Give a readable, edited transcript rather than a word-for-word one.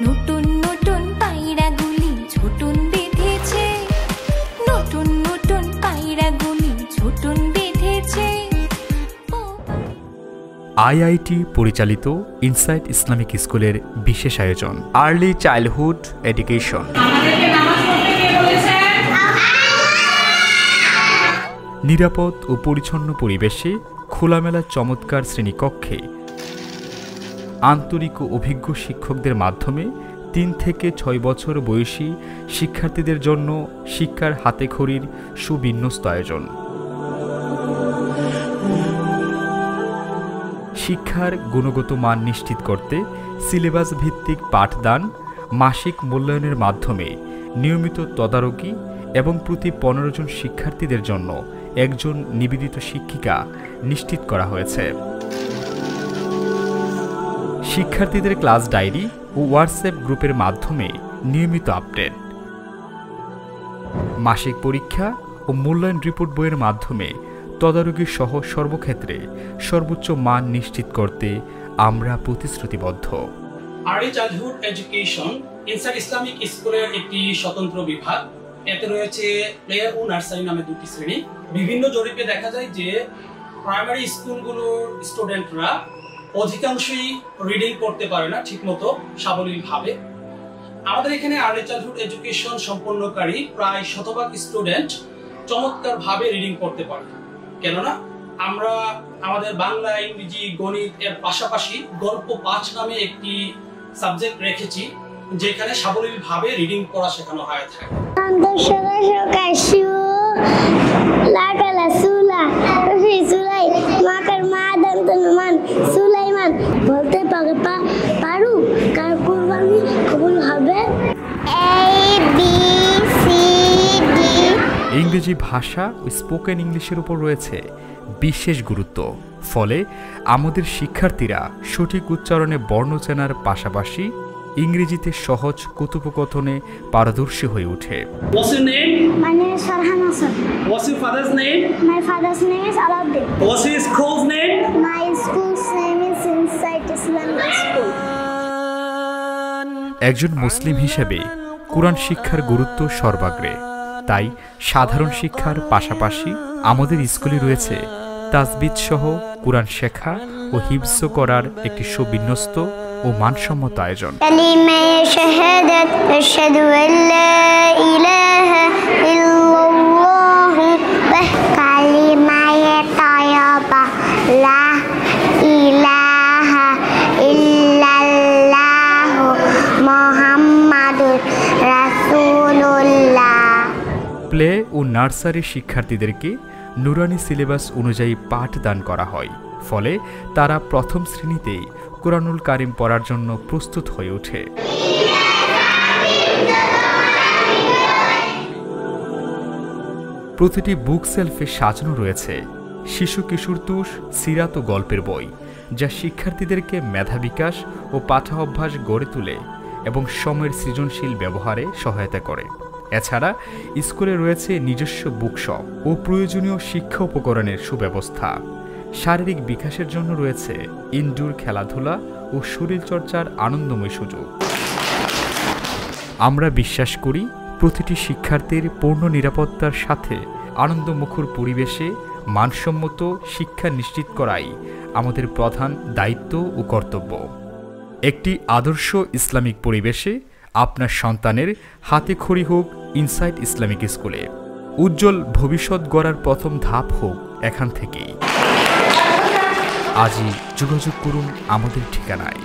নতুন নতুন পায়রাগুলি ঝুটুন বেঁধেছে, নতুন নতুন পায়রাগুলি ঝুটুন বেঁধেছে। আইআইটি পরিচালিত ইনসাইট ইসলামিক স্কুলের বিশেষ আয়োজন আর্লি চাইল্ডহুড এডুকেশন। নিরাপদ ও পরিচ্ছন্ন পরিবেশে খোলামেলা চমৎকার শ্রেণীকক্ষে আন্তরিক ও অভিজ্ঞ শিক্ষকদের মাধ্যমে 3 থেকে 6 বছর বয়সী শিক্ষার্থীদের জন্য শিক্ষার হাতেখড়ির সুবিন্যস্ত আয়োজন। শিক্ষার গুণগত মান নিশ্চিত করতে সিলেবাস ভিত্তিক পাঠদান, মাসিক মূল্যায়নের মাধ্যমে নিয়মিত তদারকি এবং প্রতি 15 জন শিক্ষার্থীদের জন্য একজন নিবেদিত শিক্ষিকা নিশ্চিত করা হয়েছে। শিক্ষার্থীদের ক্লাস ডায়েরি ও হোয়াটসঅ্যাপ গ্রুপের মাধ্যমে নিয়মিত আপডেট, মাসিক পরীক্ষা ও মূল্যায়ন রিপোর্ট বইয়ের মাধ্যমে তদারকি সহ সর্বক্ষেত্রে সর্বোচ্চ মান নিশ্চিত করতে আমরা প্রতিশ্রুতিবদ্ধ। Early childhood education insight Islamic স্কুলের একটি স্বতন্ত্র বিভাগ। এতে রয়েছে প্লে ও নার্সারি নামে 2টি শ্রেণী। বিভিন্ন জরিপে দেখা যায় যে প্রাইমারি স্কুলগুলোর স্টুডেন্টরা অধিকাংশই রিডিং করতে পারে না ঠিকমতো সাবলীলভাবে। আমাদের এখানে আর্লি চাইল্ডহুড এডুকেশন সম্পন্নকারী প্রায় 100% স্টুডেন্ট চমৎকারভাবে রিডিং করতে পারে। কেননা আমরা আমাদের বাংলা, ইংরেজি, গণিত এর পাশাপাশি গল্প পাঠ নামে একটি সাবজেক্ট রেখেছি, যেখানে সাবলীলভাবে রিডিং পড়া শেখানো হয়ে থাকে। বলতে পারু কার কুরবানি কবুল হবে। ইংরেজি ভাষা ও স্পোকেন ইংলিশের উপর রয়েছে বিশেষ গুরুত্ব। ফলে আমাদের শিক্ষার্থীরা সঠিক উচ্চারণে বর্ণ চেনার পাশাপাশি ইংরেজিতে সহজ কথোপকথনে পারদর্শী হয়ে ওঠে। What's your name? My name is Farhan Hasan. What's your father's name? My father's name is Alauddin. What's your school's name? My school's name is Insight Islamic School. একজন মুসলিম হিসেবে কুরআন শিক্ষার গুরুত্ব সর্বাগ্রে। তাই সাধারণ শিক্ষার পাশাপাশি আমাদের স্কুলে রয়েছে তাজবিদ সহ কুরআন শেখা ও হিফজ করার একটি সুবিন্যস্ত ও মানসম্মত আয়োজন। প্লে ও নার্সারি শিক্ষার্থীদেরকে নুরানি সিলেবাস অনুযায়ী পাঠদান করা হয়। ফলে তারা প্রথম শ্রেণীতেই কুরআনুল কারিম পড়ার জন্য প্রস্তুত হয়ে ওঠে। প্রতিটি বুক সেলফে সাজানো রয়েছে শিশু কিশোর তুষ, সিরাত ও গল্পের বই, যা শিক্ষার্থীদেরকে মেধা বিকাশ ও পাঠা অভ্যাস গড়ে তোলে এবং সময়ের সৃজনশীল ব্যবহারে সহায়তা করে। এছাড়া স্কুলে রয়েছে নিজস্ব বুকশপ ও প্রয়োজনীয় শিক্ষা উপকরণের সুব্যবস্থা। শারীরিক বিকাশের জন্য রয়েছে ইনডোর খেলাধুলা ও শরীরচর্চার আনন্দময় সুযোগ। আমরা বিশ্বাস করি প্রতিটি শিক্ষার্থীর পূর্ণ নিরাপত্তার সাথে আনন্দমুখর পরিবেশে মানসম্মত শিক্ষা নিশ্চিত করাই আমাদের প্রধান দায়িত্ব ও কর্তব্য। একটি আদর্শ ইসলামিক পরিবেশে আপনার সন্তানের হাতেখড়ি হোক ইনসাইট ইসলামিক স্কুলে। উজ্জ্বল ভবিষ্যৎ গড়ার প্রথম ধাপ হোক এখান থেকেই। আজই যোগাযোগ করুন আমাদের ঠিকানায়।